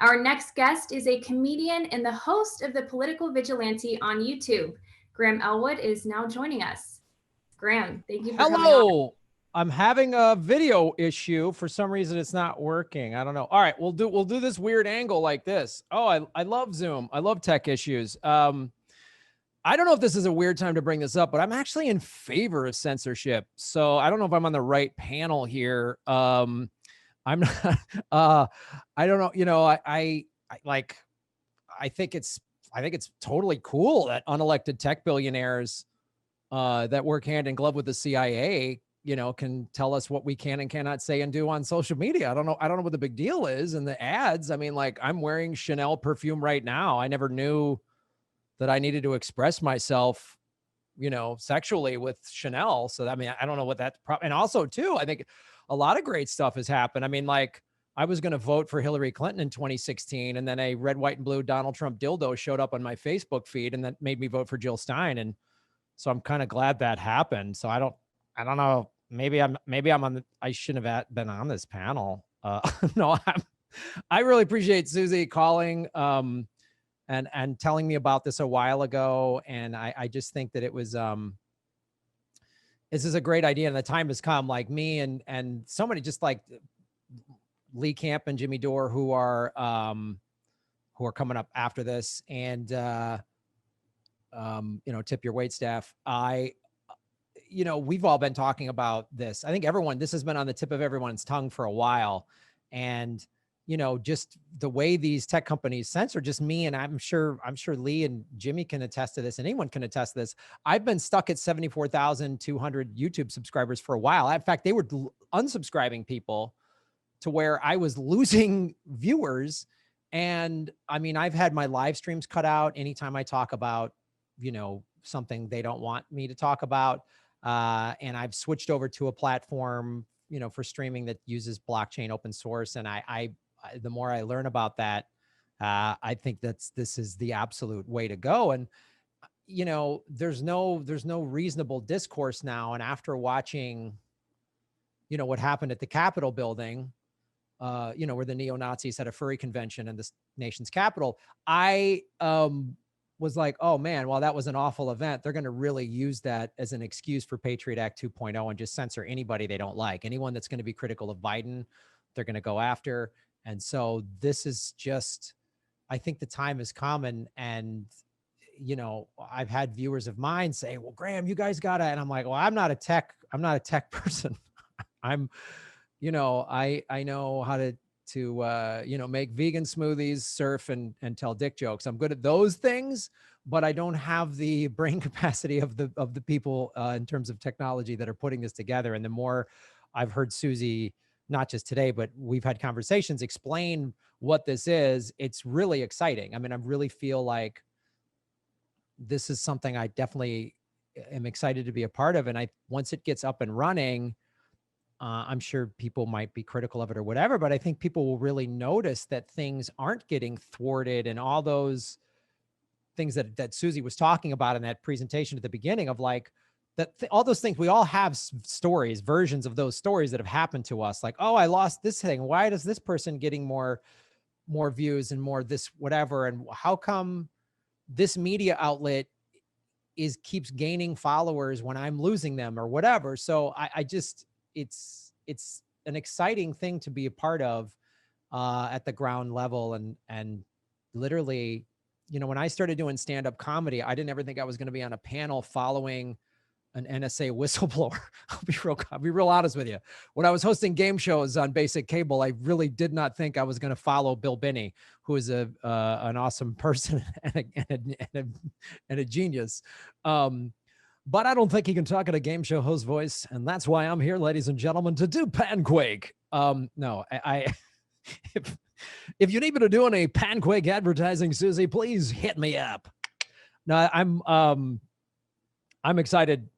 Our next guest is a comedian and the host of the Political Vigilante on YouTube. Graham Elwood is now joining us. Graham, thank you for coming on. Hello. I'm having a video issue. For some reason, it's not working. I don't know. All right, we'll do this weird angle like this. Oh, I love Zoom. I love tech issues. I don't know if this is a weird time to bring this up, but I'm actually in favor of censorship. So I don't know if I'm on the right panel here. I'm not. I don't know. You know, I think it's totally cool that unelected tech billionaires that work hand in glove with the CIA, you know, can tell us what we can and cannot say and do on social media. I don't know what the big deal is. And the ads, I mean, like, I'm wearing Chanel perfume right now. I never knew that I needed to express myself, you know, sexually with Chanel. So, I mean, I don't know what that, and also too, I think a lot of great stuff has happened. I mean, like, I was going to vote for Hillary Clinton in 2016, and then a red, white, and blue Donald Trump dildo showed up on my Facebook feed, and that made me vote for Jill Stein. And so I'm kind of glad that happened. So I don't know. Maybe I'm on I shouldn't have been on this panel. No, I really appreciate Susie calling and telling me about this a while ago. And I just think that it was this is a great idea, and the time has come. Like, me and somebody just like Lee Camp and Jimmy Dore, who are coming up after this, and you know, tip your wait staff. You know, we've all been talking about this. I think this has been on the tip of everyone's tongue for a while. And, you know, just the way these tech companies censor, just me, and I'm sure Lee and Jimmy can attest to this, and anyone can attest to this. I've been stuck at 74,200 YouTube subscribers for a while. In fact, they were unsubscribing people to where I was losing viewers. And I mean, I've had my live streams cut out anytime I talk about, you know, something they don't want me to talk about. And I've switched over to a platform, you know, for streaming that uses blockchain open source. And I the more I learn about that, I think this is the absolute way to go. And, you know, there's no reasonable discourse now. And after watching, you know, what happened at the Capitol building, you know, where the neo-Nazis had a furry convention in the nation's capital, I was like, oh man, well, that was an awful event. They're going to really use that as an excuse for Patriot Act 2.0 and just censor anybody they don't like. Anyone that's going to be critical of Biden, they're going to go after. And so this is just, I think the time has come. And, you know, I've had viewers of mine say, well, Graham, you guys gotta, and I'm like, well, I'm not a tech person. I'm, you know, I know how to you know, make vegan smoothies, surf, and tell dick jokes. I'm good at those things, but I don't have the brain capacity of the people in terms of technology that are putting this together. And the more I've heard Susie, not just today, but we've had conversations, explain what this is, it's really exciting. I mean, I really feel like this is something I definitely am excited to be a part of. And once it gets up and running, I'm sure people might be critical of it or whatever, but I think people will really notice that things aren't getting thwarted, and all those things that Susie was talking about in that presentation at the beginning of, like, all those things. We all have stories, versions of those stories that have happened to us. Like, oh, I lost this thing. Why does this person getting more views and more this whatever? And how come this media outlet keeps gaining followers when I'm losing them or whatever? So I just, it's an exciting thing to be a part of at the ground level. And literally, you know, when I started doing stand-up comedy, I didn't ever think I was going to be on a panel following an NSA whistleblower. I'll be real honest with you. When I was hosting game shows on basic cable, I really did not think I was going to follow Bill Binney, who is an awesome person and a genius. But I don't think he can talk in a game show host voice. And that's why I'm here, ladies and gentlemen, to do PanQuake. No, if you need me to do any PanQuake advertising, Susie, please hit me up. No, I'm excited,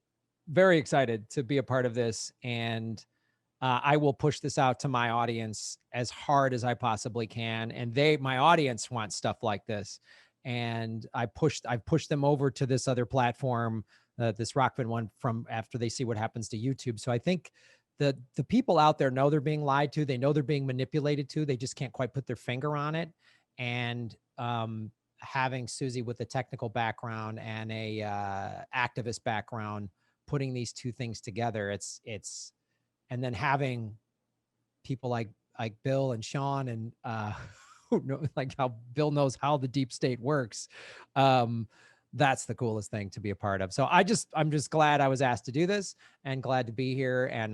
very excited to be a part of this. And I will push this out to my audience as hard as I possibly can. And my audience wants stuff like this. And I've pushed them over to this other platform, this Rockfin one, from after they see what happens to YouTube. So I think the people out there know they're being lied to. They know they're being manipulated to. They just can't quite put their finger on it. And having Susie with a technical background and a activist background, putting these two things together, and then having people like Bill and Sean and who know, like how Bill knows how the deep state works. That's the coolest thing to be a part of. So I'm just glad I was asked to do this and glad to be here. And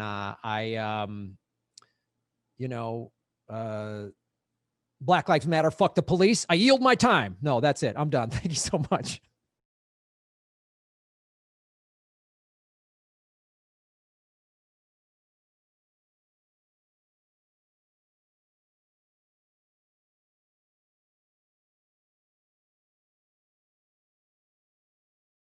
Black Lives Matter, fuck the police. I yield my time. No, that's it. I'm done. Thank you so much.